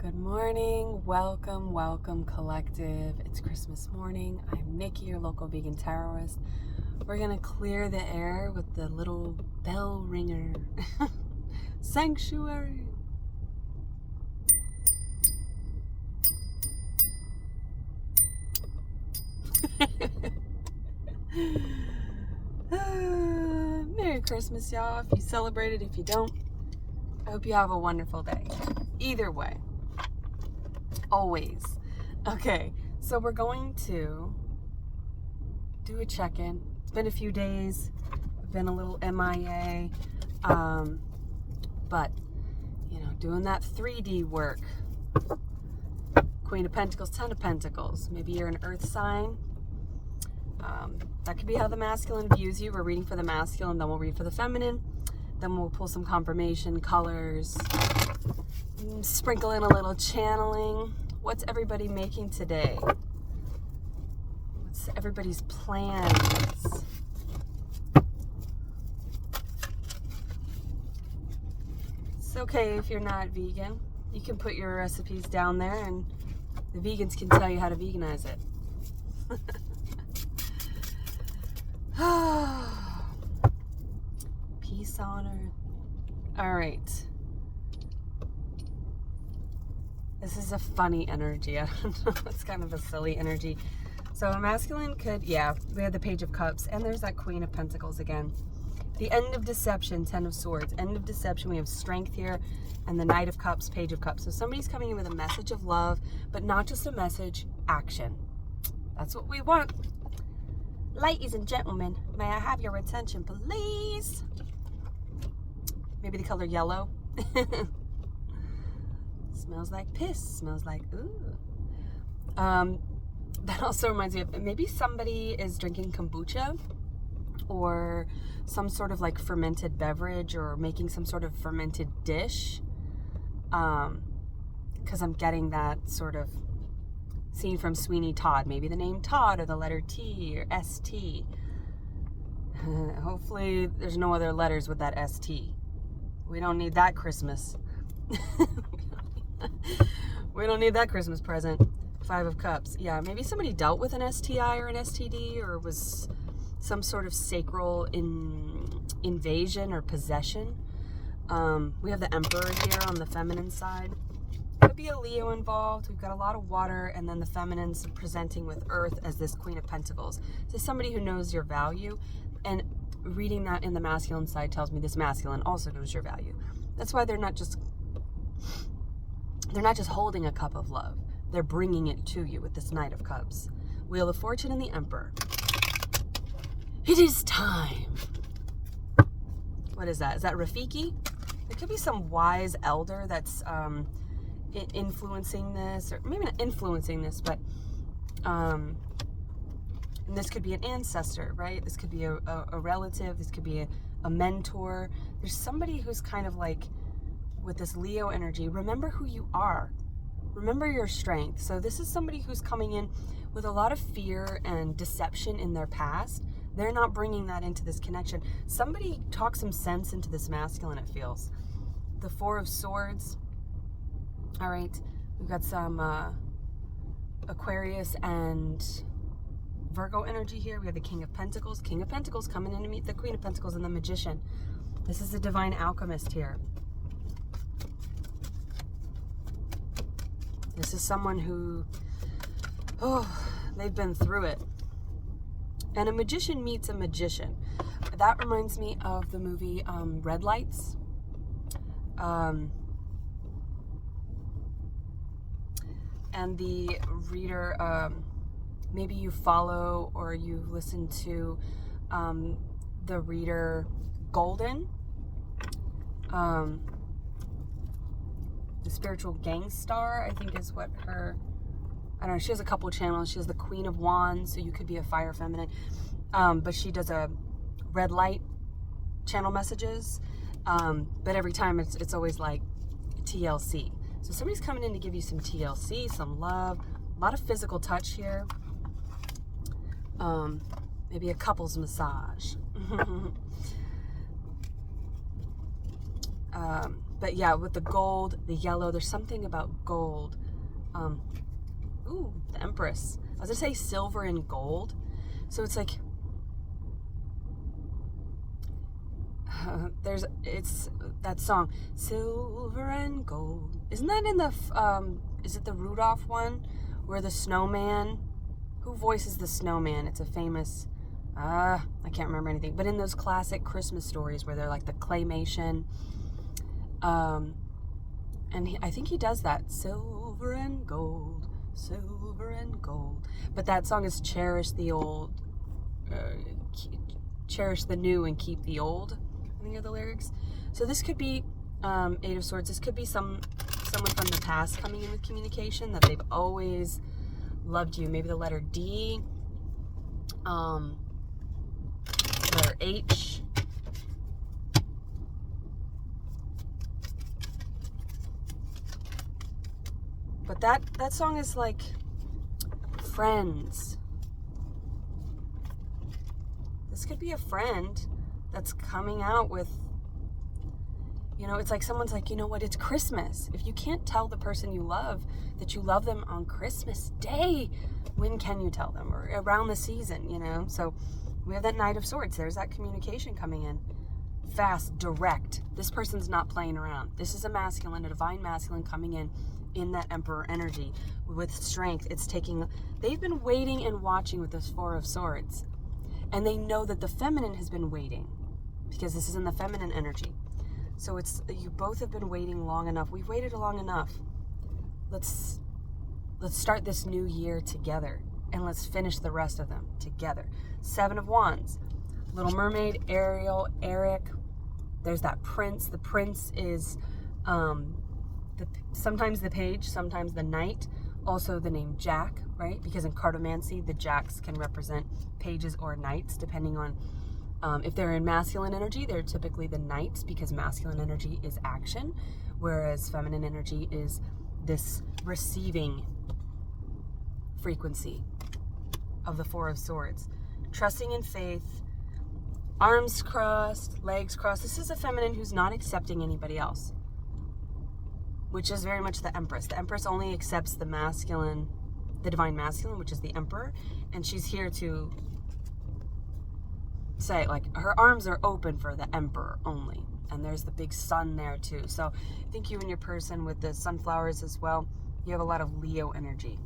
Good morning, welcome collective. It's Christmas morning. I'm Nikki, your local vegan terrorist. We're gonna clear the air with the little bell ringer. Sanctuary. Merry Christmas, y'all. If you celebrate it, if you don't, I hope you have a wonderful day. Either way. Always. Okay, so we're going to do a check-in. It's been a few days. I've been a little MIA. But, you know, doing that 3D work. Queen of Pentacles, Ten of Pentacles. Maybe you're an earth sign. That could be how the masculine views you. We're reading for the masculine, then we'll read for the feminine. Then we'll pull some confirmation, colors, sprinkle in a little channeling. What's everybody making today? What's everybody's plans? It's okay if you're not vegan. You can put your recipes down there and the vegans can tell you how to veganize it. Peace on earth. All right. This is a funny energy. I don't know. It's kind of a silly energy. So a masculine could, yeah, we have the Page of Cups, and there's that Queen of Pentacles again. The End of Deception, Ten of Swords. End of Deception, we have Strength here, and the Knight of Cups, Page of Cups. So somebody's coming in with a message of love, but not just a message, action. That's what we want. Ladies and gentlemen, may I have your attention, please? Maybe the color yellow. Smells like piss, smells like ooh. That also reminds me of maybe somebody is drinking kombucha or some sort of like fermented beverage or making some sort of fermented dish. Because I'm getting that sort of scene from Sweeney Todd. Maybe the name Todd or the letter T or ST. Hopefully there's no other letters with that ST. We don't need that Christmas. We don't need that Christmas present. Five of Cups. Yeah, maybe somebody dealt with an STI or an STD or was some sort of sacral invasion or possession. We have the Emperor here on the feminine side. Could be a Leo involved. We've got a lot of water, and then the feminine's presenting with Earth as this Queen of Pentacles. So somebody who knows your value, and reading that in the masculine side tells me this masculine also knows your value. That's why they're not just holding a cup of love. They're bringing it to you with this Knight of Cups. Wheel of Fortune and the Emperor. It is time. What is that? Is that Rafiki? It could be some wise elder that's influencing this, or maybe not influencing this, but and this could be an ancestor, right? This could be a relative. This could be a mentor. There's somebody who's kind of like, with this Leo energy, remember who you are. Remember your strength. So this is somebody who's coming in with a lot of fear and deception in their past. They're not bringing that into this connection. Somebody talks some sense into this masculine, it feels. The Four of Swords. All right. We've got some Aquarius and Virgo energy here. We have the King of Pentacles. King of Pentacles coming in to meet the Queen of Pentacles and the Magician. This is the Divine Alchemist here. This is someone who, they've been through it. And a magician meets a magician. That reminds me of the movie Red Lights. And the reader, maybe you follow or you listen to the reader Golden. The Spiritual Gangstar, I think is what her, I don't know, she has a couple of channels. She has the Queen of Wands, so you could be a fire feminine. But she does a red light channel messages. But every time it's always like TLC. So somebody's coming in to give you some TLC, some love, a lot of physical touch here. Maybe a couple's massage. But yeah, with the gold, the yellow, there's something about gold. Ooh, the Empress. I was gonna say silver and gold. So it's like, it's that song, Silver and Gold. Isn't that in the, is it the Rudolph one? Where the snowman, who voices the snowman? It's a famous, I can't remember anything. But in those classic Christmas stories where they're like the claymation, and I think he does that, silver and gold, silver and gold. But that song is cherish the old, cherish the new and keep the old. I think are the lyrics. So this could be Eight of Swords. This could be someone from the past coming in with communication, that they've always loved you. Maybe the letter D, letter H. But that song is like friends. This could be a friend that's coming out with, you know, it's like someone's like, you know what, it's Christmas. If you can't tell the person you love that you love them on Christmas Day, when can you tell them? Or around the season, you know? So we have that Knight of Swords. There's that communication coming in. Fast, direct. This person's not playing around. This is a masculine, a divine masculine coming in that Emperor energy with strength. It's taking, they've been waiting and watching with this Four of Swords. And they know that the feminine has been waiting, because this is in the feminine energy. So it's, you both have been waiting long enough. We've waited long enough. Let's start this new year together, and let's finish the rest of them together. Seven of Wands, Little Mermaid, Ariel, Eric. There's that prince. The prince is sometimes the page, sometimes the knight. Also the name Jack, right? Because in cartomancy, the jacks can represent pages or knights, depending on if they're in masculine energy, they're typically the knights, because masculine energy is action, whereas feminine energy is this receiving frequency of the Four of Swords. Trusting in faith, arms crossed, legs crossed. This is a feminine who's not accepting anybody else, which is very much the Empress. The Empress only accepts the masculine, the divine masculine, which is the Emperor, and she's here to say, like, her arms are open for the Emperor only. And there's the big sun there too. So I think you and your person with the sunflowers as well, you have a lot of Leo energy.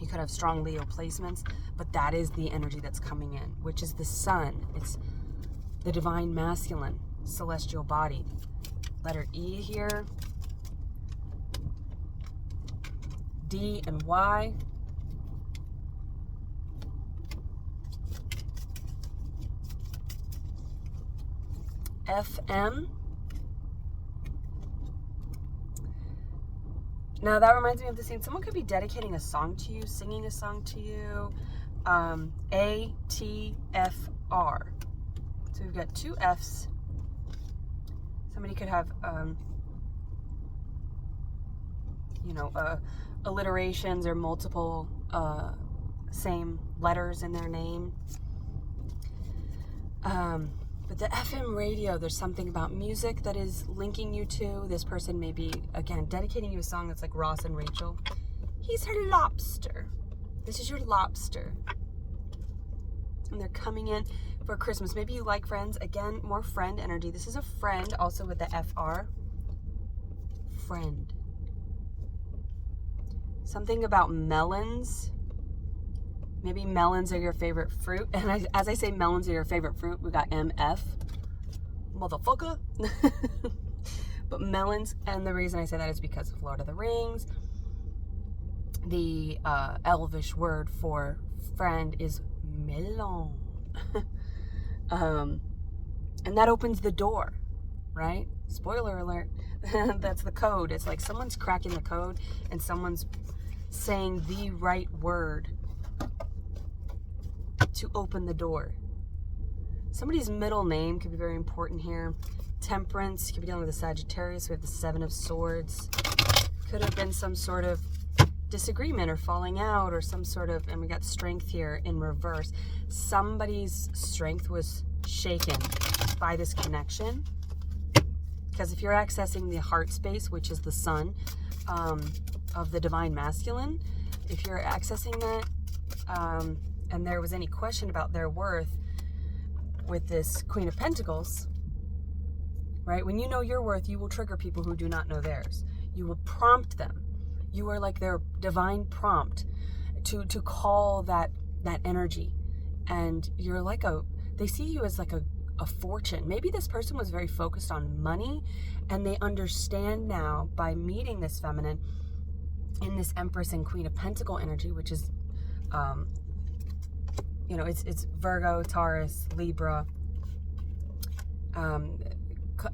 You could have strong Leo placements, but that is the energy that's coming in, which is the sun. It's the divine masculine, celestial body. Letter E here. D and Y. FM. Now that reminds me of the scene. Someone could be dedicating a song to you, singing a song to you. A, T, F, R. So we've got two Fs. Somebody could have, you know, alliterations or multiple same letters in their name. But the FM radio, there's something about music that is linking you to. This person may be, again, dedicating you a song that's like Ross and Rachel. He's her lobster. This is your lobster. And they're coming in for Christmas. Maybe you like Friends. Again, more friend energy. This is a friend, also with the FR. Friend. Something about melons. Maybe melons are your favorite fruit. And as I say melons are your favorite fruit, we got MF. Motherfucker. But melons, and the reason I say that is because of Lord of the Rings. The elvish word for friend is melon. And that opens the door, right? Spoiler alert. That's the code. It's like someone's cracking the code and someone's saying the right word to open the door. Somebody's middle name could be very important here. Temperance, you could be dealing with a Sagittarius. We have the Seven of Swords. Could have been some sort of disagreement or falling out or some sort of, and we got Strength here in reverse. Somebody's strength was shaken by this connection. Because if you're accessing the heart space, which is the sun of the divine masculine, if you're accessing that, and there was any question about their worth with this Queen of Pentacles, right? When you know your worth, you will trigger people who do not know theirs. You will prompt them. You are like their divine prompt to call that energy. And you're like they see you as like a fortune. Maybe this person was very focused on money, and they understand now by meeting this feminine in this Empress and Queen of Pentacle energy, which is, you know, it's Virgo, Taurus, Libra,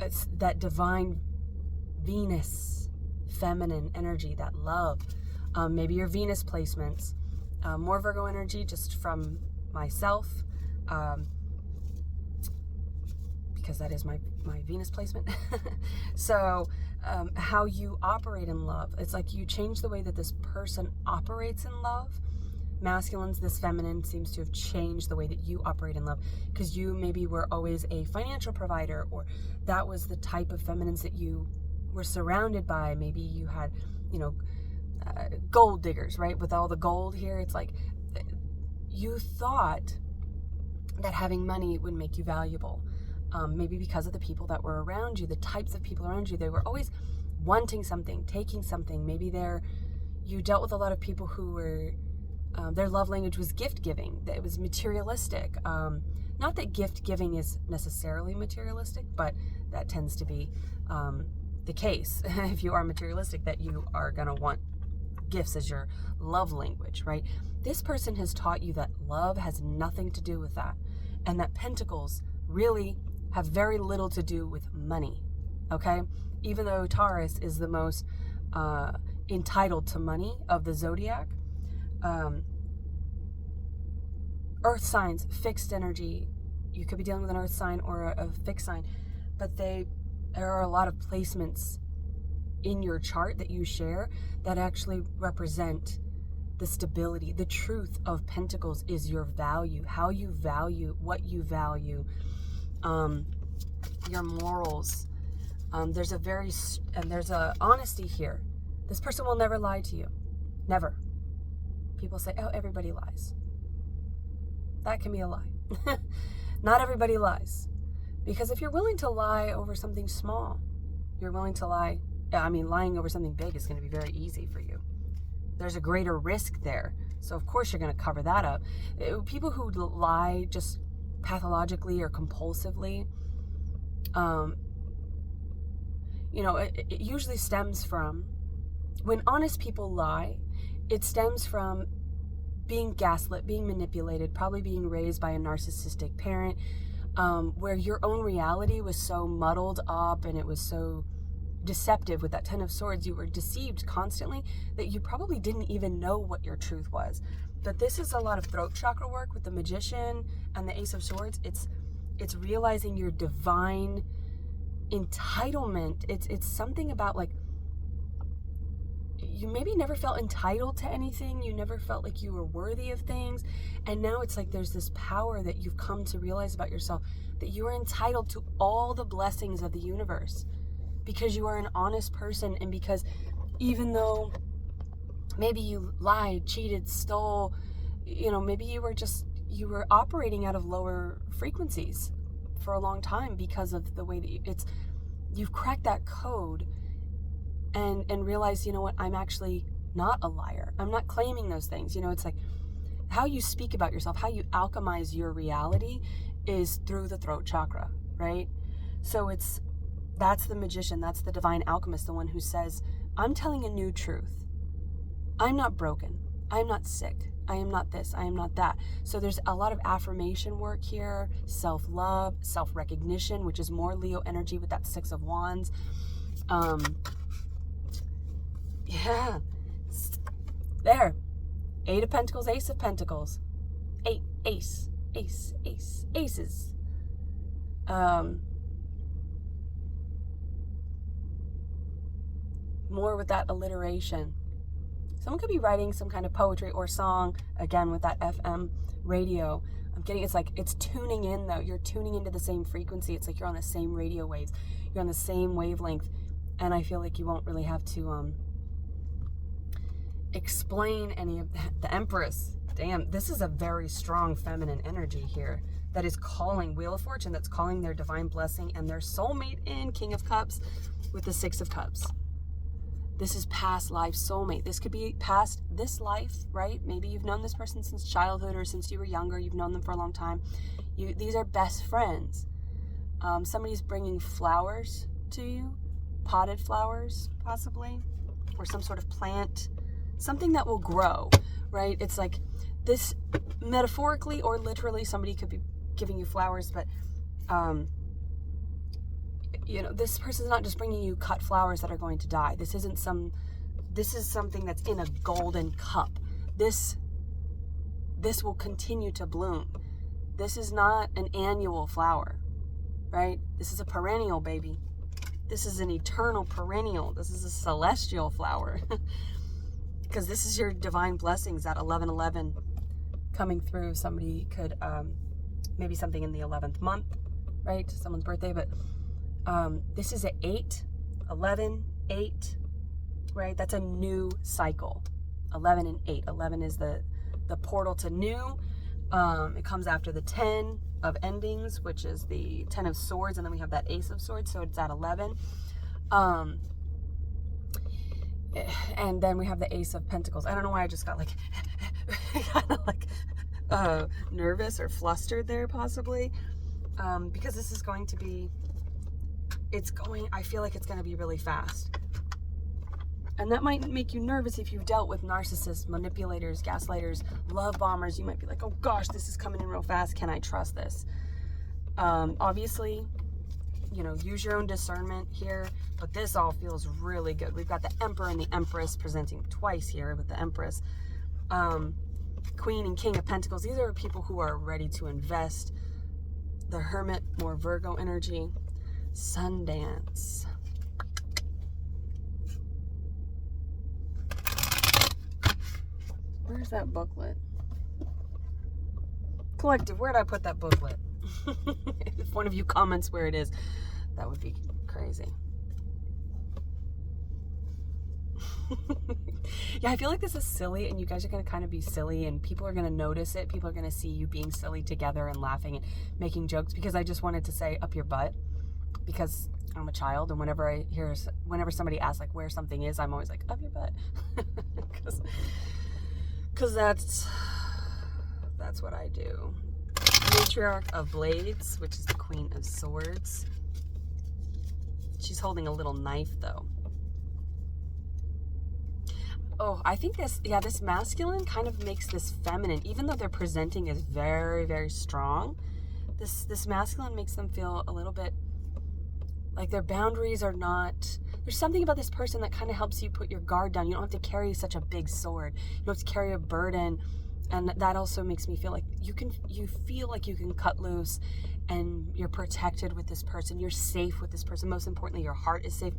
it's that divine Venus, feminine energy, that love. Maybe your Venus placements, more Virgo energy just from myself, because that is my Venus placement. So how you operate in love, it's like you change the way that this person operates in love. Masculines, this feminine seems to have changed the way that you operate in love, because you maybe were always a financial provider, or that was the type of feminines that you were surrounded by. Maybe you had, you know, gold diggers, right? With all the gold here, it's like you thought that having money would make you valuable. Maybe because of the people that were around you, the types of people around you, they were always wanting something, taking something. Maybe you dealt with a lot of people who were, their love language was gift giving. It was materialistic. Not that gift giving is necessarily materialistic, but that tends to be the case. If you are materialistic, that you are going to want gifts as your love language, right? This person has taught you that love has nothing to do with that, and that pentacles really have very little to do with money, okay? Even though Taurus is the most entitled to money of the zodiac, earth signs, fixed energy, you could be dealing with an earth sign or a fixed sign, but there are a lot of placements in your chart that you share that actually represent the stability. The truth of Pentacles is your value, how you value, what you value, your morals. There's a honesty here. This person will never lie to you. Never. People say, oh, everybody lies. That can be a lie. Not everybody lies. Because if you're willing to lie over something small, you're willing to lie. I mean, lying over something big is going to be very easy for you. There's a greater risk there. So of course you're going to cover that up. People who lie just pathologically or compulsively, you know, it usually stems from, when honest people lie, it stems from being gaslit, being manipulated, probably being raised by a narcissistic parent, where your own reality was so muddled up and it was so deceptive. With that Ten of Swords, you were deceived constantly that you probably didn't even know what your truth was. But this is a lot of throat chakra work with the Magician and the Ace of Swords. It's realizing your divine entitlement. It's something about, like, you maybe never felt entitled to anything. You never felt like you were worthy of things. And now it's like there's this power that you've come to realize about yourself, that you are entitled to all the blessings of the universe because you are an honest person, and because even though maybe you lied, cheated, stole, you know, maybe you were operating out of lower frequencies for a long time because of the way that you've cracked that code and realized, you know what, I'm actually not a liar. I'm not claiming those things. You know, it's like how you speak about yourself, how you alchemize your reality is through the throat chakra, right? So that's the Magician, that's the divine alchemist, the one who says, I'm telling a new truth. I'm not broken. I'm not sick. I am not this. I am not that. So there's a lot of affirmation work here, self-love, self-recognition, which is more Leo energy with that Six of Wands. Yeah. There. Eight of Pentacles, Ace of Pentacles. Aces. More with that alliteration. Someone could be writing some kind of poetry or song, again, with that FM radio. I'm getting, it's like, it's tuning in though. You're tuning into the same frequency. It's like you're on the same radio waves. You're on the same wavelength. And I feel like you won't really have to explain any of that. The Empress, damn, this is a very strong feminine energy here that is calling, Wheel of Fortune, that's calling their divine blessing and their soulmate in, King of Cups with the Six of Cups. This is past life soulmate. This could be past this life, right? Maybe you've known this person since childhood or since you were younger. You've known them for a long time. These are best friends. Somebody's bringing flowers to you, potted flowers possibly, or some sort of plant, something that will grow, right? It's like this, metaphorically or literally, somebody could be giving you flowers, but you know, this person's not just bringing you cut flowers that are going to die. This is something that's in a golden cup. This will continue to bloom. This is not an annual flower, right? This is a perennial, baby. This is an eternal perennial. This is a celestial flower. Because this is your divine blessings, that 1111 coming through. Somebody could, maybe something in the 11th month, right? Someone's birthday, but this is an 8, 11, 8, right? That's a new cycle. 11 and 8. 11 is the portal to new. It comes after the 10 of endings, which is the 10 of swords, and then we have that Ace of Swords, so it's at 11. And then we have the Ace of Pentacles. I don't know why I just got like kind of like nervous or flustered there, possibly, because this is going to be, I feel like it's going to be really fast. And that might make you nervous if you've dealt with narcissists, manipulators, gaslighters, love bombers. You might be like, oh gosh, this is coming in real fast. Can I trust this? Obviously, you know, use your own discernment here, but this all feels really good. We've got the Emperor and the Empress presenting twice here with the Empress. Queen and King of Pentacles. These are people who are ready to invest. The Hermit, more Virgo energy. Sundance. Where's that booklet? Collective, where'd I put that booklet? If one of you comments where it is, that would be crazy. Yeah, I feel like this is silly, and you guys are going to kind of be silly, and people are going to notice it. People are going to see you being silly together and laughing and making jokes, because I just wanted to say up your butt, because I'm a child, and whenever somebody asks like where something is, I'm always like up your butt. Because that's what I do. Matriarch of Blades, which is the Queen of Swords. She's holding a little knife though. Oh, I think this masculine kind of makes this feminine, even though they're presenting as very, very strong. This masculine makes them feel a little bit like their boundaries are not, there's something about this person that kind of helps you put your guard down. You don't have to carry such a big sword. You don't have to carry a burden. And that also makes me feel like you feel like you can cut loose, and you're protected with this person. You're safe with this person. Most importantly, your heart is safe.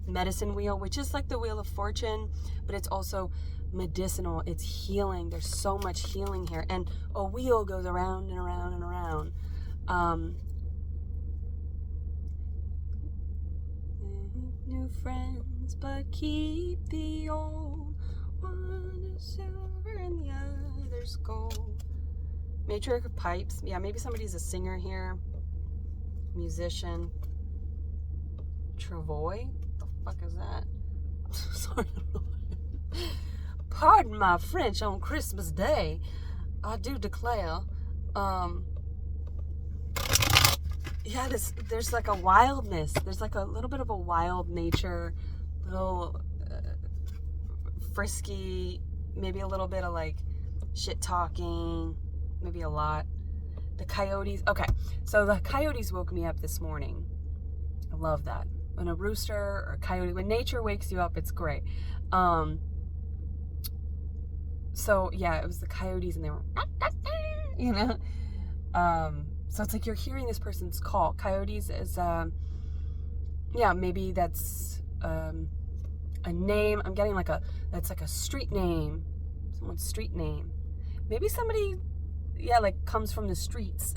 Medicine wheel, which is like the Wheel of Fortune, but it's also medicinal. It's healing. There's so much healing here. And a wheel goes around and around and around. New friends, but keep the old. One is silver and the other's gold. Matriarch of Pipes. Yeah, maybe somebody's a singer here. Musician. Travoy? What the fuck is that? Sorry. Pardon my French on Christmas Day. I do declare. Yeah, there's like a wildness. There's like a little bit of a wild nature, little frisky, maybe a little bit of like shit talking, maybe a lot. The coyotes. Okay, so the coyotes woke me up this morning. I love that. When a rooster or a coyote, when nature wakes you up, it's great. So yeah, it was the coyotes, and they were, you know. So it's like you're hearing this person's call. Coyotes is, yeah, maybe that's a name. I'm getting that's like a street name, someone's street name. Maybe somebody, like comes from the streets.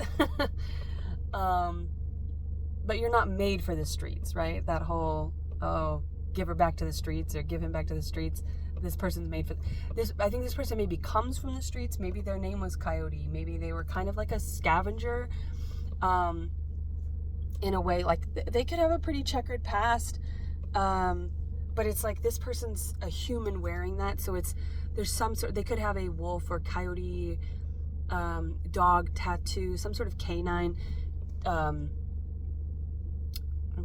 But you're not made for the streets, right? That whole, give her back to the streets or give him back to the streets. This person's made for this. I think this person maybe comes from the streets. Maybe their name was Coyote. Maybe they were kind of like a scavenger, in a way. Like they could have a pretty checkered past, but it's like this person's a human wearing that. So there's some sort. They could have a wolf or coyote, dog tattoo, some sort of canine. I'm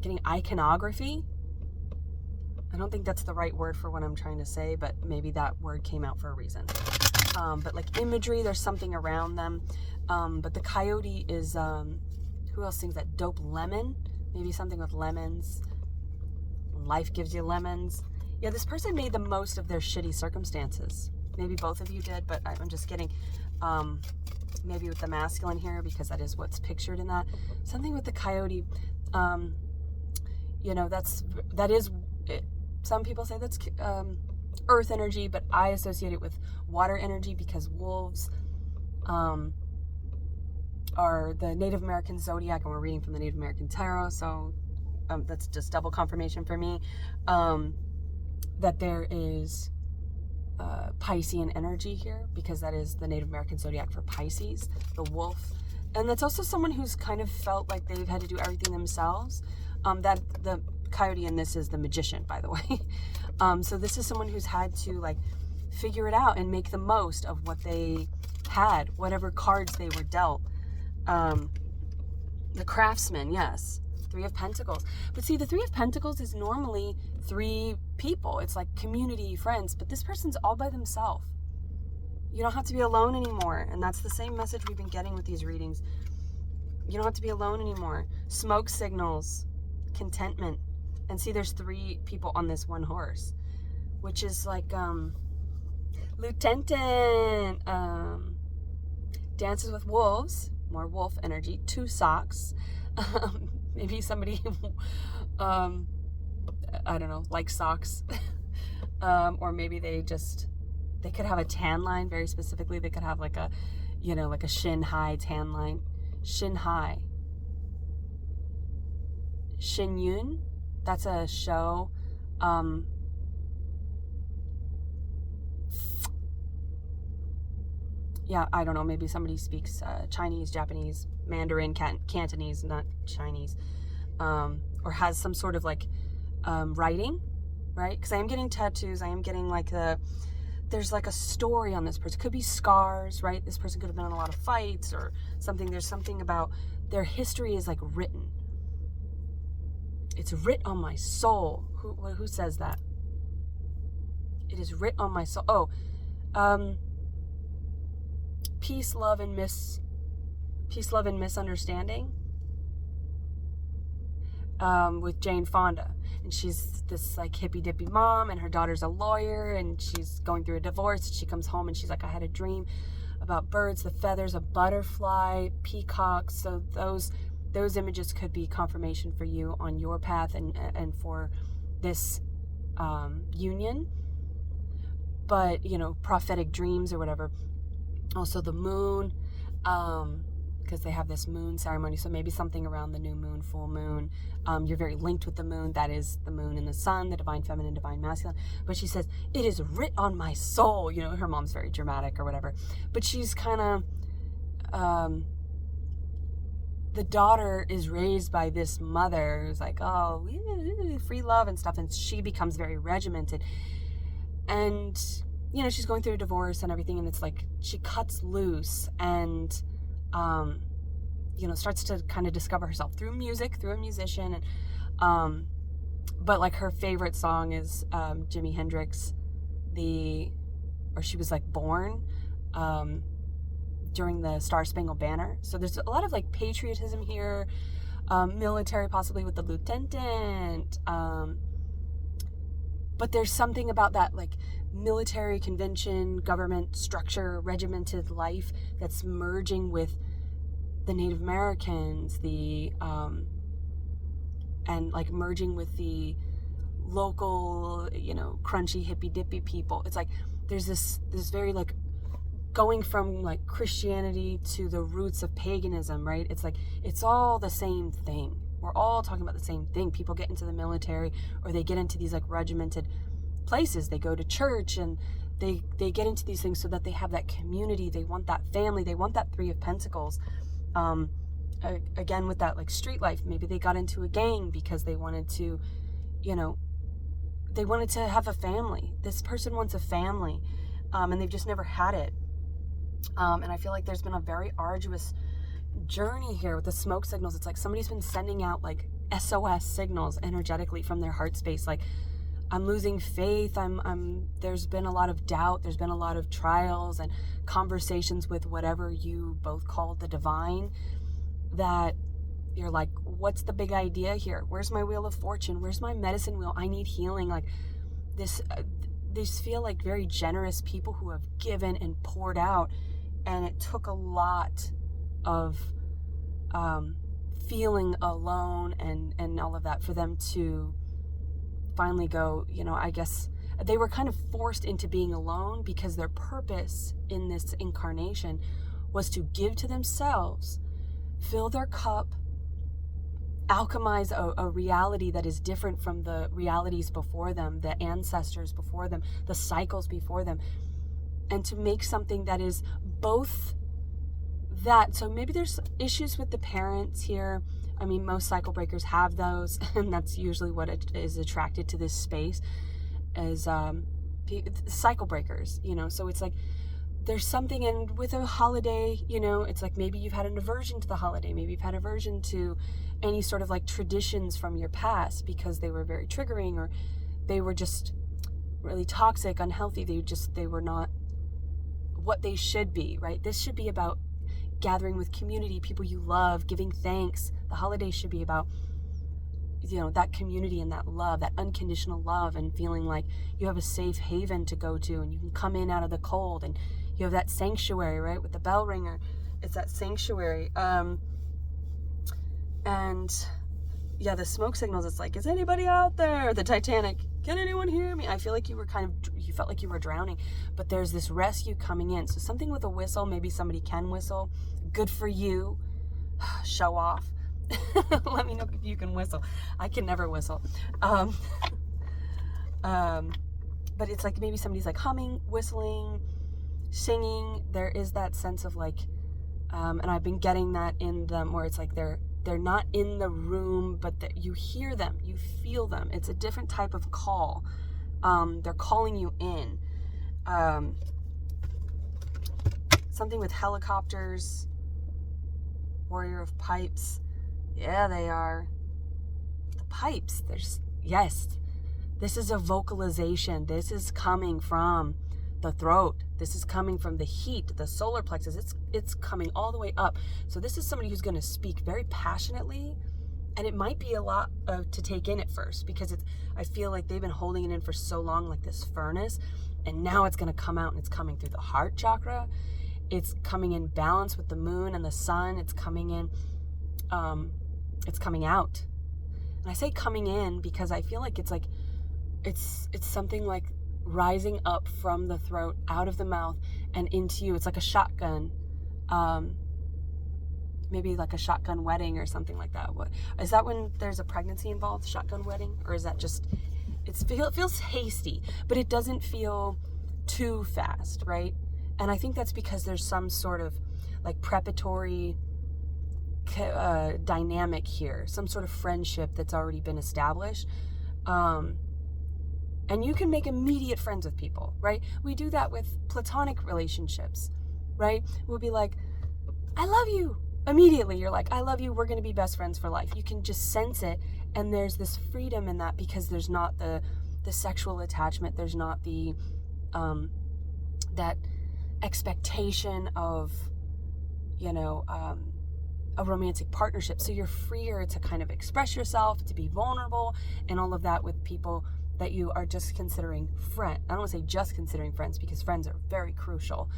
getting iconography. I don't think that's the right word for what I'm trying to say, but maybe that word came out for a reason. But like imagery, there's something around them. But the coyote is, who else sings that? Dope Lemon? Maybe something with lemons. Life gives you lemons. Yeah, this person made the most of their shitty circumstances. Maybe both of you did, but I'm just getting, maybe with the masculine here, because that is what's pictured in that. Something with the coyote, that is, some people say that's earth energy, but I associate it with water energy because wolves are the Native American zodiac, and we're reading from the Native American Tarot, so that's just double confirmation for me, that there is Piscean energy here, because that is the Native American zodiac for Pisces, the wolf. And that's also someone who's kind of felt like they've had to do everything themselves. That the coyote in this is the magician, by the way. So this is someone who's had to like figure it out and make the most of what they had, whatever cards they were dealt. The craftsman, yes. Three of Pentacles. But see, the Three of Pentacles is normally three people. It's like community, friends, but this person's all by themselves. You don't have to be alone anymore. And that's the same message we've been getting with these readings. You don't have to be alone anymore. Smoke signals, contentment. And see, there's three people on this one horse, which is like, Lieutenant, dances with wolves, more wolf energy, 2 socks. Maybe somebody, I don't know, likes socks. Or maybe they could have a tan line, very specifically. They could have like a, like a shin high tan line. Shin high. Shin Yun, that's a show. Yeah, I don't know, maybe somebody speaks Chinese, Japanese, Mandarin, Cantonese, not Chinese, or has some sort of like writing, right? Because I am getting tattoos, I am getting like there's like a story on this person. Could be scars, right? This person could have been in a lot of fights or something. There's something about their history is like written. It's writ on my soul. Who says that? It is writ on my soul. Oh, peace, love, and misunderstanding. With Jane Fonda, and she's this like hippy dippy mom, and her daughter's a lawyer, and she's going through a divorce. She comes home and she's like, I had a dream about birds, the feathers, a butterfly, peacocks. So those images could be confirmation for you on your path and for this union. But prophetic dreams or whatever. Also the moon, because they have this moon ceremony, so maybe something around the new moon, full moon. You're very linked with the moon. That is the moon and the sun, the divine feminine, divine masculine. But she says, it is writ on my soul. Her mom's very dramatic or whatever. But she's kind of, the daughter is raised by this mother who's like, oh, free love and stuff. And she becomes very regimented. And, she's going through a divorce and everything. And it's like she cuts loose and starts to kind of discover herself through music, through a musician. And, but like her favorite song is Jimi Hendrix, She Was Like Born, during the Star Spangled Banner. So there's a lot of like patriotism here, military possibly with the lieutenant. But there's something about that like military convention, government structure, regimented life that's merging with the Native Americans, and like merging with the local, you know, crunchy hippy dippy people. It's like there's this very like going from like Christianity to the roots of paganism, right? It's like it's all the same thing. We're all talking about the same thing. People get into the military, or they get into these like regimented places. They go to church, and they get into these things so that they have that community. They want that family. They want that Three of Pentacles. Again, with that like street life, maybe they got into a gang because they wanted to, you know, they wanted to have a family. This person wants a family, and they've just never had it. And I feel like there's been a very arduous journey here with the smoke signals. It's like somebody's been sending out like SOS signals energetically from their heart space. Like, I'm losing faith. There's been a lot of doubt. There's been a lot of trials and conversations with whatever you both call the divine, that you're like, what's the big idea here? Where's my wheel of fortune? Where's my medicine wheel? I need healing. Like these feel like very generous people who have given and poured out. And it took a lot of feeling alone and all of that for them to finally go, you know, I guess they were kind of forced into being alone because their purpose in this incarnation was to give to themselves, fill their cup, alchemize a reality that is different from the realities before them, the ancestors before them, the cycles before them, and to make something that is both that. So maybe there's issues with the parents here. I mean, most cycle breakers have those, and that's usually what it is attracted to this space, is cycle breakers, you know. So it's like there's something, and with a holiday, you know, it's like maybe you've had an aversion to the holiday, maybe you've had aversion to any sort of like traditions from your past because they were very triggering, or they were just really toxic, unhealthy. They were not what they should be, right? This should be about gathering with community, people you love, giving thanks. The holidays should be about, you know, that community and that love, that unconditional love, and feeling like you have a safe haven to go to, and you can come in out of the cold, and you have that sanctuary, right? With the bell ringer, it's that sanctuary. And yeah, the smoke signals, it's like, is anybody out there? The Titanic, can anyone hear me? I feel like you felt like you were drowning, but there's this rescue coming in. So something with a whistle, maybe somebody can whistle. Good for you. Show off. Let me know if you can whistle. I can never whistle. But it's like maybe somebody's like humming, whistling, singing. There is that sense of like, and I've been getting that in them where it's like they're not in the room, but that you hear them, you feel them. It's a different type of call. They're calling you in. Something with helicopters, Warrior of Pipes. Yeah, they are. The pipes, yes. This is a vocalization. This is coming from the throat. This is coming from the heat, the solar plexus. It's coming all the way up. So this is somebody who's going to speak very passionately, and it might be a lot to take in at first, because I feel like they've been holding it in for so long, like this furnace, and now it's going to come out, and it's coming through the heart chakra. It's coming in balance with the moon and the sun. It's coming in, it's coming out. And I say coming in because I feel like it's something like rising up from the throat, out of the mouth, and into you. It's like a shotgun, maybe like a shotgun wedding or something like that. What is that, when there's a pregnancy involved, shotgun wedding? Or is that just, it feels hasty, but it doesn't feel too fast, right? And I think that's because there's some sort of like preparatory dynamic here, some sort of friendship that's already been established. And you can make immediate friends with people, right? We do that with platonic relationships, right? We'll be like, I love you. Immediately, you're like, I love you. We're going to be best friends for life. You can just sense it. And there's this freedom in that, because there's not the sexual attachment. There's not the, that expectation of, you know, a romantic partnership. So you're freer to kind of express yourself, to be vulnerable, and all of that with people that you are just considering friend. I don't want to say just considering friends, because friends are very crucial.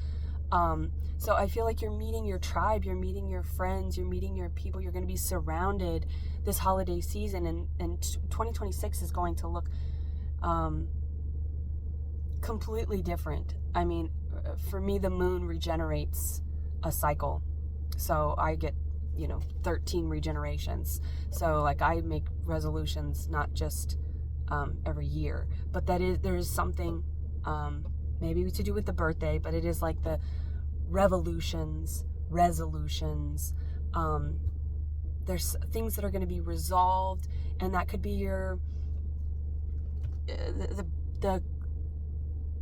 So I feel like you're meeting your tribe, you're meeting your friends, you're meeting your people. You're going to be surrounded this holiday season, and 2026 is going to look completely different. I mean, for me, the moon regenerates a cycle. So I get, 13 regenerations. So like I make resolutions, not just every year, but there is something maybe to do with the birthday, but it is like the resolutions. There's things that are going to be resolved, and that could be your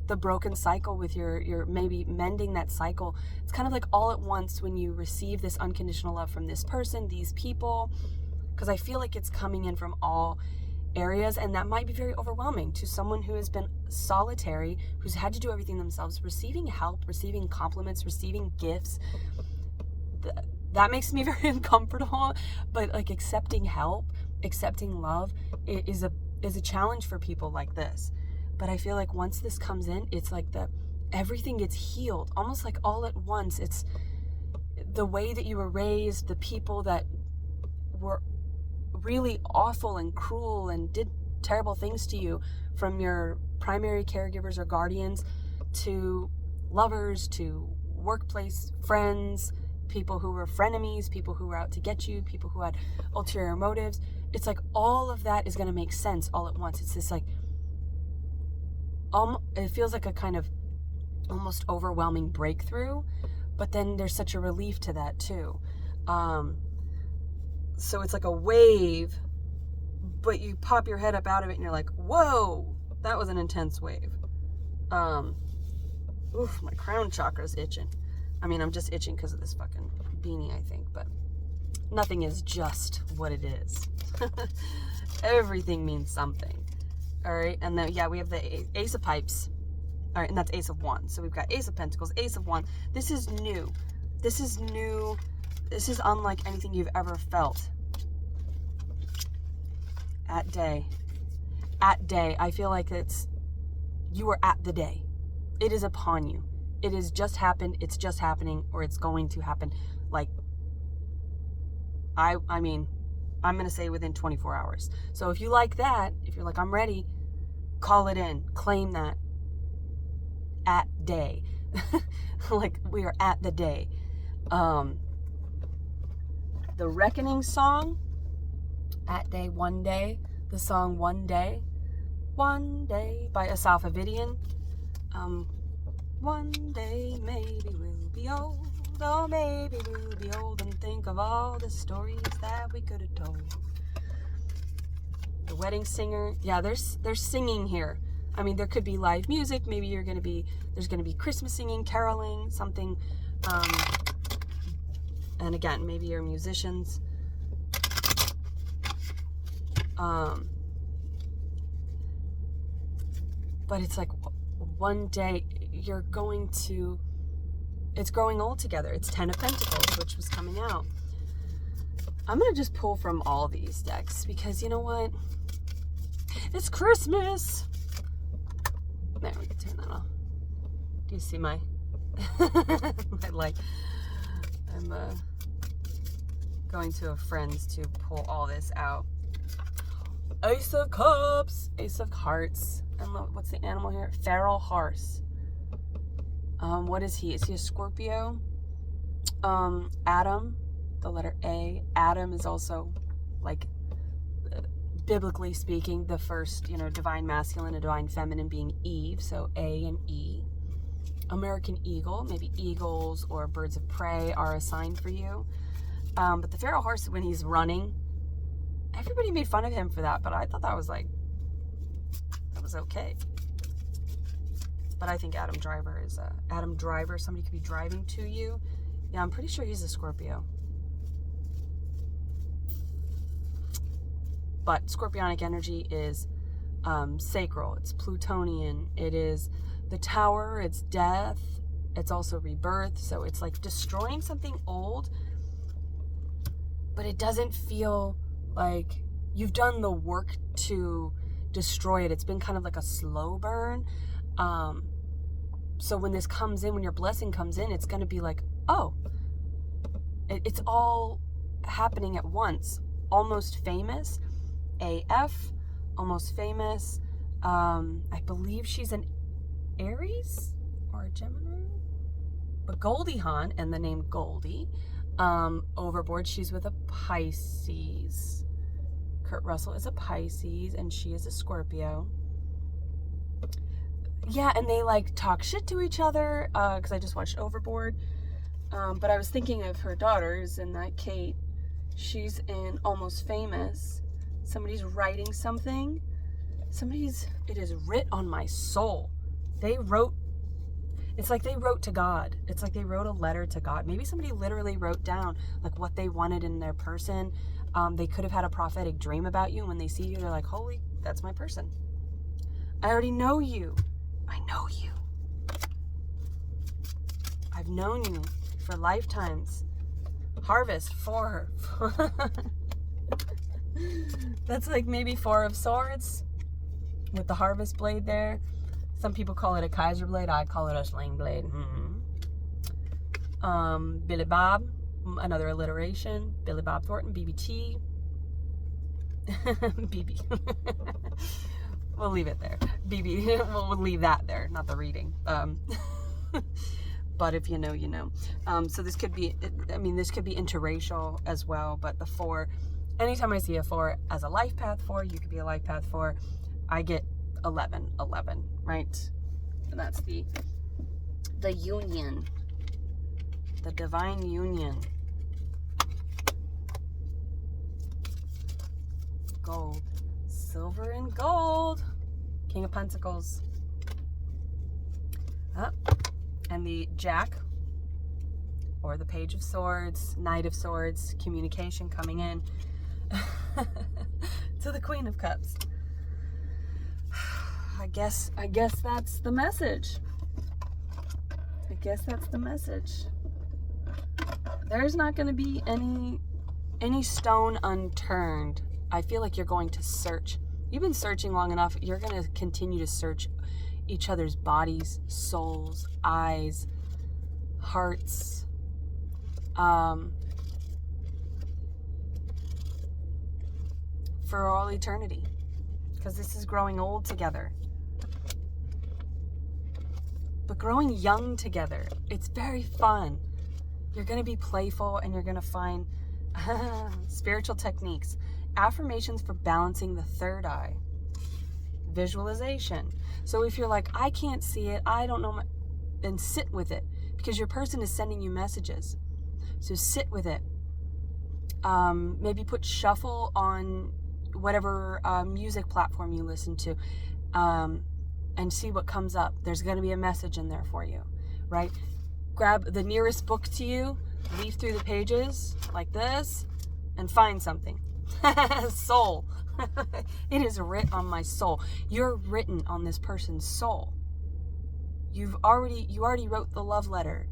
the broken cycle with your maybe mending that cycle. It's kind of like all at once when you receive this unconditional love from this person, these people, because I feel like it's coming in from all areas, and that might be very overwhelming to someone who has been solitary, who's had to do everything themselves. Receiving help, receiving compliments, receiving gifts, that makes me very uncomfortable. But like accepting help, accepting love is a challenge for people like this. But I feel like once this comes in, it's like everything gets healed almost like all at once. It's the way that you were raised, the people that were really awful and cruel and did terrible things to you, from your primary caregivers or guardians to lovers to workplace friends, people who were frenemies, people who were out to get you, people who had ulterior motives. It's like all of that is going to make sense all at once. It's this like, it feels like a kind of almost overwhelming breakthrough, but then there's such a relief to that too. So it's like a wave, but you pop your head up out of it and you're like, whoa, that was an intense wave. Oof, my crown chakra's itching. I mean, I'm just itching because of this fucking beanie, I think, but nothing is just what it is. Everything means something. All right, and then, yeah, we have the Ace of Pipes. All right, and that's Ace of Wands. So we've got Ace of Pentacles, Ace of Wands. This is new. This is new. This is unlike anything you've ever felt. At day. I feel like you are at the day. It is upon you. It has just happened. It's just happening, or it's going to happen. Like, I mean, I'm going to say within 24 hours. So if you like that, if you're like, I'm ready, call it in. Claim that. At day. Like, we are at the day. The Reckoning song, At Day, One Day. The song One Day by Asaf Avidian. One day maybe we'll be old, or maybe we'll be old and think of all the stories that we could have told. The Wedding Singer, yeah, there's singing here. I mean, there could be live music. Maybe there's gonna be Christmas singing, caroling, something. And again, maybe you're musicians. But it's like one day it's growing old together. It's 10 of Pentacles, which was coming out. I'm going to just pull from all these decks because you know what? It's Christmas. There, we can turn that off. Do you see my light? I'm going to a friend's to pull all this out. Ace of Cups, Ace of Hearts, and what's the animal here? Feral horse. What is he? Is he a Scorpio? Adam, the letter A. Adam is also, like, biblically speaking, the first, divine masculine and divine feminine being Eve, so A and E. American eagle, maybe eagles or birds of prey are a sign for you. But the feral horse, when he's running, everybody made fun of him for that, but I thought that was okay. But I think Adam Driver, somebody could be driving to you. Yeah, I'm pretty sure he's a Scorpio. But Scorpionic energy is sacral, it's Plutonian, it is the tower, it's death, it's also rebirth. So it's like destroying something old, but it doesn't feel like you've done the work to destroy it. It's been kind of like a slow burn. So when this comes in, when your blessing comes in, it's going to be like, oh, it's all happening at once. Almost famous, AF, almost famous, I believe she's an Aries or a Gemini. But Goldie Hawn, and the name Goldie, overboard, she's with a Pisces. Kurt Russell is a Pisces, and she is a Scorpio. Yeah, and they like talk shit to each other, because I just watched Overboard. But I was thinking of her daughters, and that Kate, she's in Almost Famous. Somebody's writing something. It is writ on my soul. It's like they wrote to God. It's like they wrote a letter to God. Maybe somebody literally wrote down like what they wanted in their person. They could have had a prophetic dream about you. When they see you, they're like, holy, that's my person. I already know you. I know you. I've known you for lifetimes. Harvest 4. That's like maybe 4 of Swords with the harvest blade there. Some people call it a Kaiser blade. I call it a sling blade. Billy Bob, another alliteration. Billy Bob Thornton, BBT. BB. We'll leave it there. BB. We'll leave that there, not the reading. But if you know, you know. So this could be, this could be interracial as well. But the 4, anytime I see a 4 as a life path 4, you could be a life path 4. I get 11, right? And that's the union, the divine union. Gold, silver and gold. King of Pentacles. And the Jack, or the Page of Swords, Knight of Swords, communication coming in to the Queen of Cups. I guess that's the message. There's not going to be any stone unturned. I feel like you're going to search. You've been searching long enough. You're going to continue to search each other's bodies, souls, eyes, hearts. For all eternity. Because this is growing old together. But growing young together, it's very fun. You're going to be playful, and you're going to find spiritual techniques, affirmations for balancing the third eye, visualization. So if you're like, I can't see it, I don't know, then sit with it, because your person is sending you messages. So sit with it. Maybe put shuffle on whatever music platform you listen to, and see what comes up. There's going to be a message in there for you, right? Grab the nearest book to you, leaf through the pages like this, and find something. Soul. It is writ on my soul. You're written on this person's soul. You already wrote the love letter,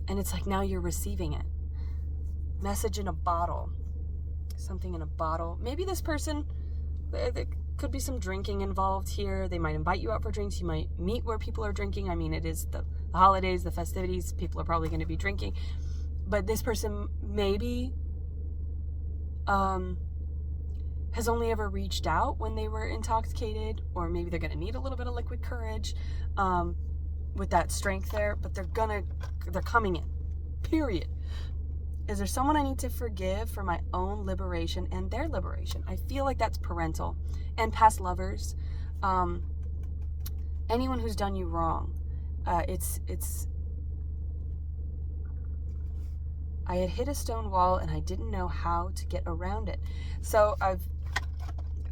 and it's like now you're receiving it. Message in a bottle. Something in a bottle. Maybe this person, there could be some drinking involved here. They might invite you out for drinks. You might meet where people are drinking. It is the holidays, the festivities. People are probably going to be drinking. But this person maybe has only ever reached out when they were intoxicated, or maybe they're going to need a little bit of liquid courage with that strength there. But they're coming in. Period. Is there someone I need to forgive for my own liberation and their liberation? I feel like that's parental and past lovers. Anyone who's done you wrong. I had hit a stone wall and I didn't know how to get around it. So I've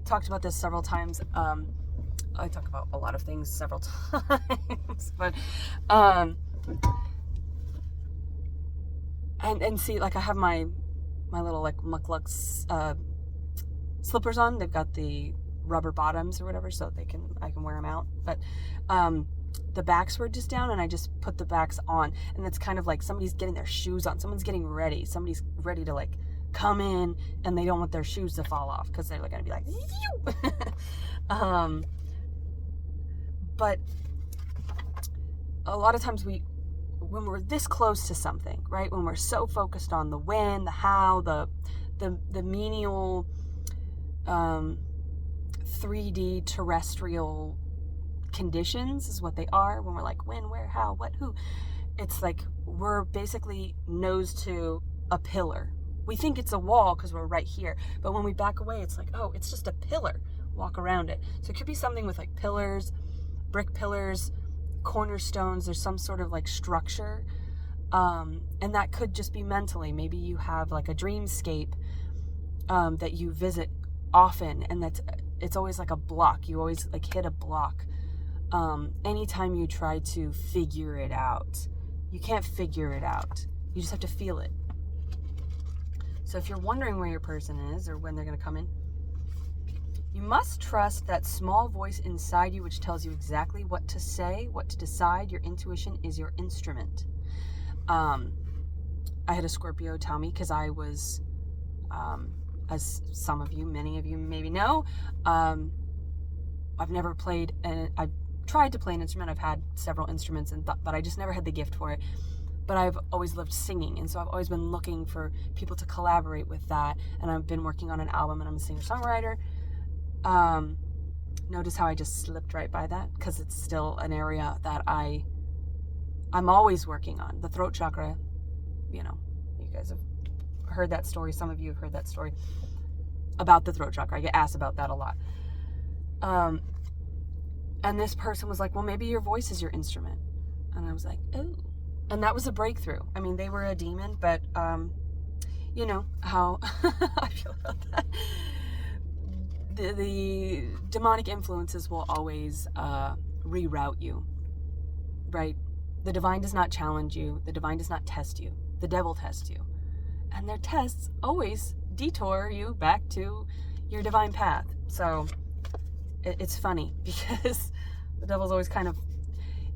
talked about this several times. I talk about a lot of things several times, but and see, like I have my little like mucklucks slippers on. They've got the rubber bottoms or whatever, so I can wear them out. But the backs were just down, and I just put the backs on, and it's kind of like somebody's getting their shoes on. Someone's getting ready. Somebody's ready to like come in, and they don't want their shoes to fall off because they're going to be like, but a lot of times when we're this close to something, right? When we're so focused on the when, the how, the menial 3D terrestrial conditions is what they are. When we're like, when, where, how, what, who, it's like we're basically nose to a pillar. We think it's a wall because we're right here, but when we back away, it's like, oh, it's just a pillar. Walk around it. So it could be something with like pillars, brick pillars, cornerstones. There's some sort of like structure, and that could just be mentally. Maybe you have like a dreamscape that you visit often, and it's always like a block. You always like hit a block. Anytime you try to figure it out, you can't figure it out. You just have to feel it. So if you're wondering where your person is or when they're going to come in, you must trust that small voice inside you which tells you exactly what to say, what to decide. Your intuition is your instrument. I had a Scorpio tell me, because I was, as some of you, many of you maybe know, I've never played, and I've tried to play an instrument. I've had several instruments, but I just never had the gift for it. But I've always loved singing, and so I've always been looking for people to collaborate with that. And I've been working on an album, and I'm a singer-songwriter. Notice how I just slipped right by that, because it's still an area that I'm always working on. The throat chakra, you guys have heard that story. Some of you have heard that story about the throat chakra. I get asked about that a lot. And this person was like, well, maybe your voice is your instrument. And I was like, oh. And that was a breakthrough. I mean, they were a demon, but you know how I feel about that. The demonic influences will always reroute you, right? The divine does not challenge you. The divine does not test you. The devil tests you. And their tests always detour you back to your divine path. So it's funny, because the devil's always kind of,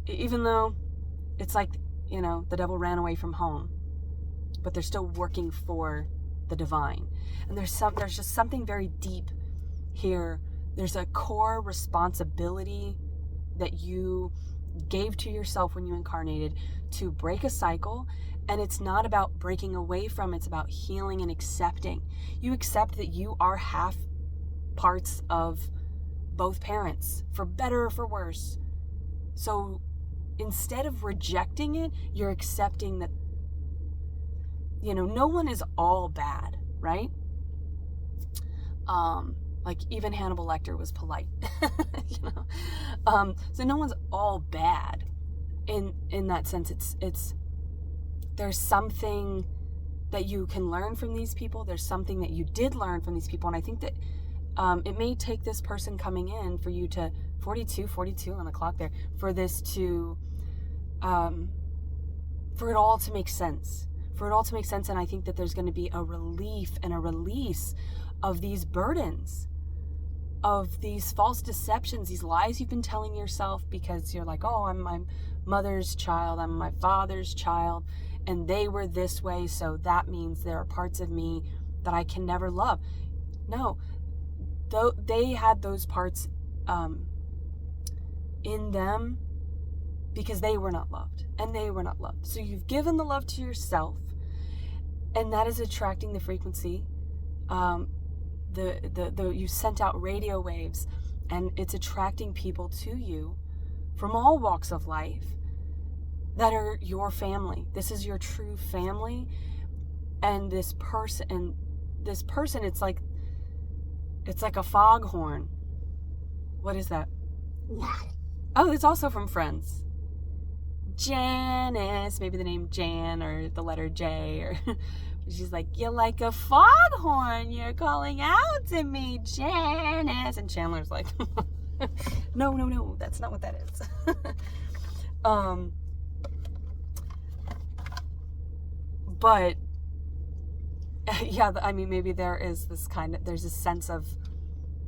even though it's like, the devil ran away from home, but they're still working for the divine. And there's just something very deep here. There's a core responsibility that you gave to yourself when you incarnated to break a cycle. And it's not about breaking away from, it's about healing and accepting. You accept that you are half parts of both parents, for better or for worse. So instead of rejecting it, you're accepting that, no one is all bad, right? Like even Hannibal Lecter was polite, so no one's all bad in that sense. It's there's something that you can learn from these people. There's something that you did learn from these people. And I think that it may take this person coming in for you to 42 on the clock there, for this to for it all to make sense. And I think that there's going to be a relief and a release of these burdens, of these false deceptions, these lies you've been telling yourself, because you're like, oh, I'm my mother's child, I'm my father's child, and they were this way, so that means there are parts of me that I can never love. No, though they had those parts in them because they were not loved, and they were not loved. So you've given the love to yourself, and that is attracting the frequency. You sent out radio waves, and it's attracting people to you from all walks of life that are your family. This is your true family. And this person, it's like a foghorn. What is that? Oh, it's also from Friends. Janice, maybe the name Jan or the letter J, or she's like, you're like a foghorn, you're calling out to me, Janice. And Chandler's like, no, that's not what that is. But yeah, I mean, maybe there's this sense of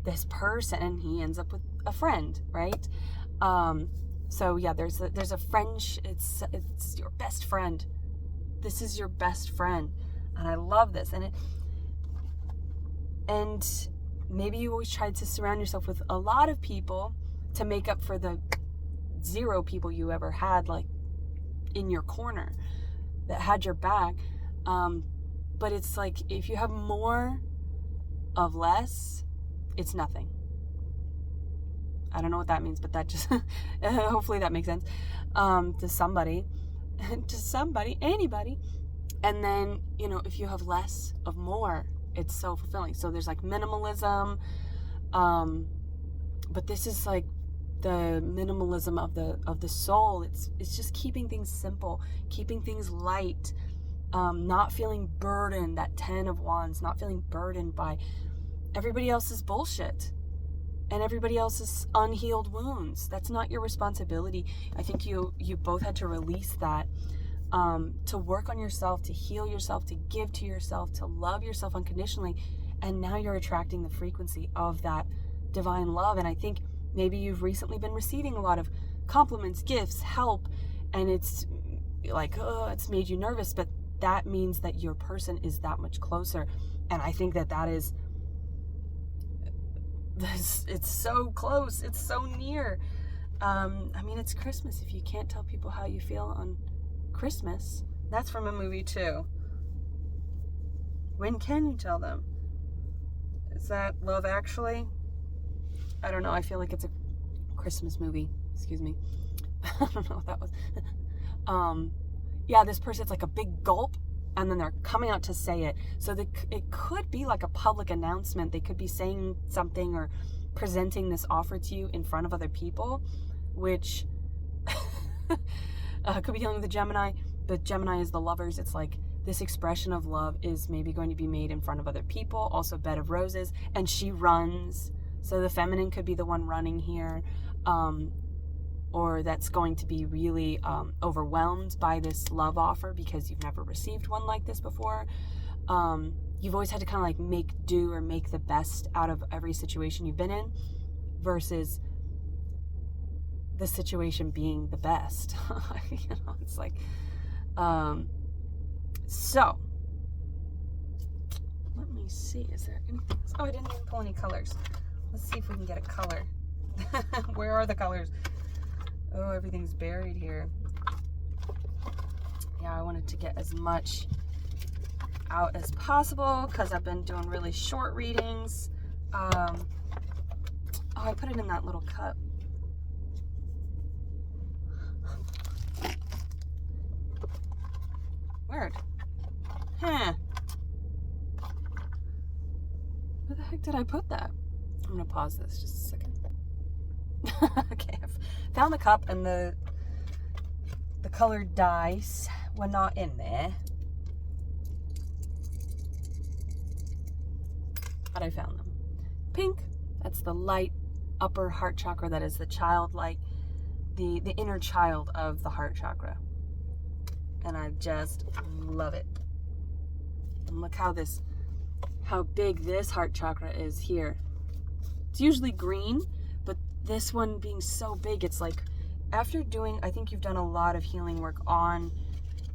this person, and he ends up with a friend, right? So yeah, there's a friendship. It's your best friend. This is your best friend, and I love this. And maybe you always tried to surround yourself with a lot of people to make up for the 0 people you ever had, like in your corner, that had your back. But it's like, if you have more of less, it's nothing. I don't know what that means, but that just, hopefully that makes sense, to somebody, anybody. And then, you know, if you have less of more, it's so fulfilling. So there's like minimalism, but this is like the minimalism of the soul. It's just keeping things simple, keeping things light, not feeling burdened, that 10 of Wands, not feeling burdened by everybody else's bullshit and everybody else's unhealed wounds. That's not your responsibility. I think you both had to release that, to work on yourself, to heal yourself, to give to yourself, to love yourself unconditionally. And now you're attracting the frequency of that divine love. And I think maybe you've recently been receiving a lot of compliments, gifts, help, and it's like, oh, it's made you nervous, but that means that your person is that much closer. And I think that is, it's so close, it's so near. I mean, it's Christmas. If you can't tell people how you feel on Christmas, that's from a movie too. When can you tell them? Is that Love Actually? I don't know. I feel like it's a Christmas movie. Excuse me. I don't know what that was. Yeah, this person, it's like a big gulp, and then they're coming out to say it. So it could be like a public announcement. They could be saying something or presenting this offer to you in front of other people, which could be dealing with the Gemini. But Gemini is the lovers. It's like this expression of love is maybe going to be made in front of other people. Also, bed of roses, and she runs. So the feminine could be the one running here, or that's going to be really overwhelmed by this love offer because you've never received one like this before. You've always had to kind of like make do or make the best out of every situation you've been in, versus the situation being the best. You know, it's like, so let me see, is there anything else? Oh, I didn't even pull any colors. Let's see if we can get a color. Where are the colors? Oh, everything's buried here. Yeah, I wanted to get as much out as possible because I've been doing really short readings. Oh, I put it in that little cup. Weird. Huh. Where the heck did I put that? I'm gonna pause this just a second. Okay, I've found the cup, and the colored dice were not in there, but I found them. Pink, that's the light upper heart chakra. That is the childlike, the inner child of the heart chakra, and I just love it. And look how big this heart chakra is here. It's usually green, but this one being so big, it's like, after doing, I think you've done a lot of healing work on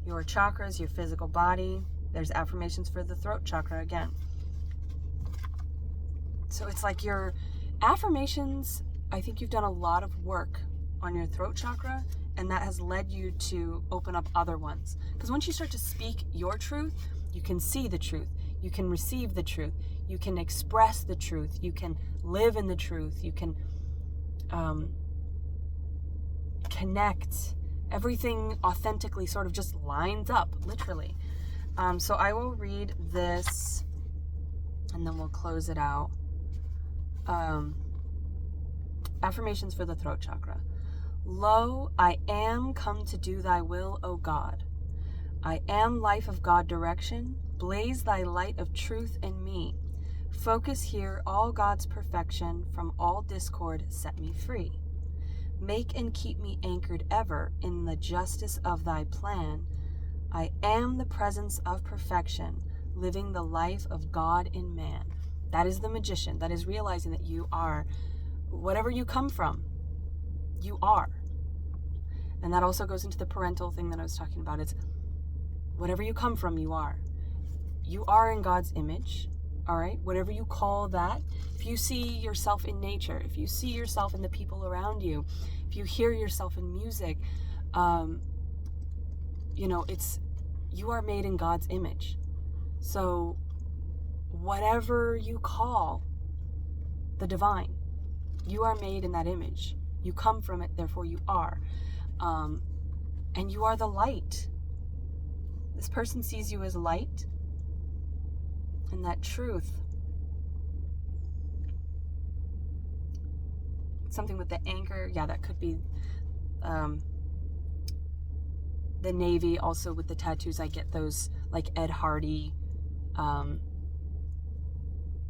your chakras, your physical body. There's affirmations for the throat chakra again. So it's like your affirmations, I think you've done a lot of work on your throat chakra, and that has led you to open up other ones. Because once you start to speak your truth, you can see the truth. You can receive the truth. You can express the truth. You can live in the truth. You can connect. Everything authentically sort of just lines up, literally. So I will read this, and then we'll close it out. Affirmations for the throat chakra. Lo, I am come to do thy will, O God. I am life of God direction. Blaze thy light of truth in me. Focus here all God's perfection. From all discord set me free. Make and keep me anchored ever in the justice of thy plan. I am the presence of perfection, living the life of God in man. That is the magician. That is realizing that you are whatever you come from. You are. And that also goes into the parental thing that I was talking about. It's whatever you come from, you are. You are in God's image, all right? Whatever you call that. If you see yourself in nature, if you see yourself in the people around you, if you hear yourself in music, you know, you are made in God's image. So whatever you call the divine, You are made in that image. You come from it, therefore you are. And you are the light. This person sees you as light, and that truth. Something with the anchor, yeah, that could be the Navy. Also with the tattoos, I get those like Ed Hardy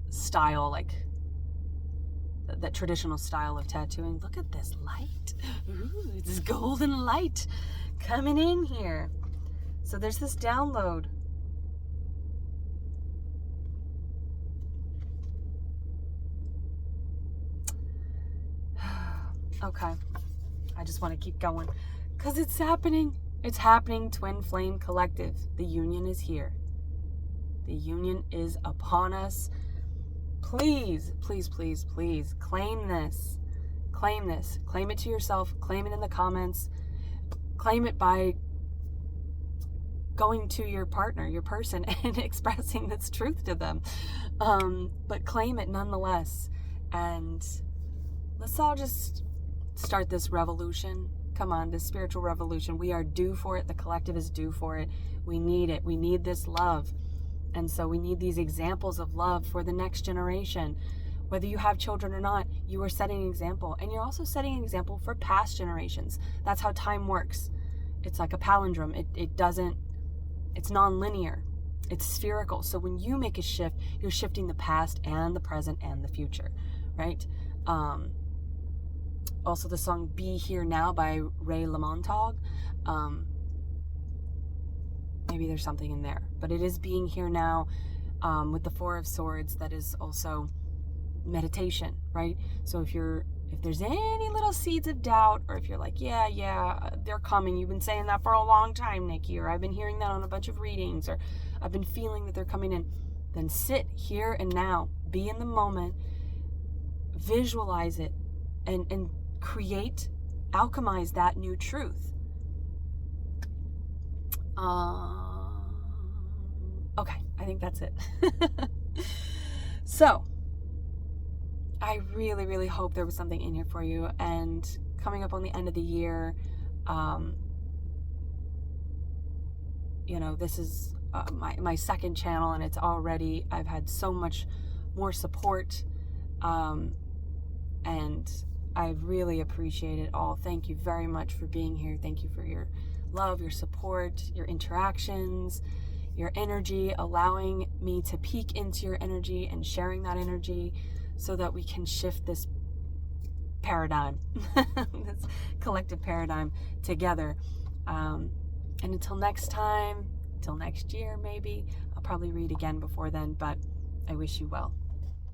style, like that traditional style of tattooing. Look at this light. Ooh, it's golden light coming in here. So there's this download. Okay, I just want to keep going because it's happening. It's happening, Twin Flame Collective. The union is here. The union is upon us. Please, please, please, please claim this. Claim this. Claim it to yourself. Claim it in the comments. Claim it by going to your partner, your person, and expressing this truth to them. But claim it nonetheless. And let's all just start this revolution. Come on, this spiritual revolution. We are due for it. The collective is due for it. We need it. We need this love. And so we need these examples of love for the next generation. Whether you have children or not, you are setting an example. And you're also setting an example for past generations. That's how time works. It's like a palindrome. It's non-linear. It's spherical. So when you make a shift, you're shifting the past and the present and the future, right? Also the song Be Here Now by Ray Lamontag. Maybe there's something in there, but it is being here now with the Four of Swords. That is also meditation, right? So if there's any little seeds of doubt, or if you're like, yeah, they're coming, you've been saying that for a long time, Nikki, or I've been hearing that on a bunch of readings, or I've been feeling that they're coming in, then sit here and now, be in the moment, visualize it, and create, alchemize that new truth. Okay, I think that's it. So, I really, really hope there was something in here for you. And coming up on the end of the year, this is my second channel, and I've had so much more support, and I really appreciate it all. Thank you very much for being here. Thank you for your love, your support, your interactions, your energy, allowing me to peek into your energy and sharing that energy so that we can shift this paradigm, this collective paradigm together. And until next time, until next year maybe, I'll probably read again before then, but I wish you well.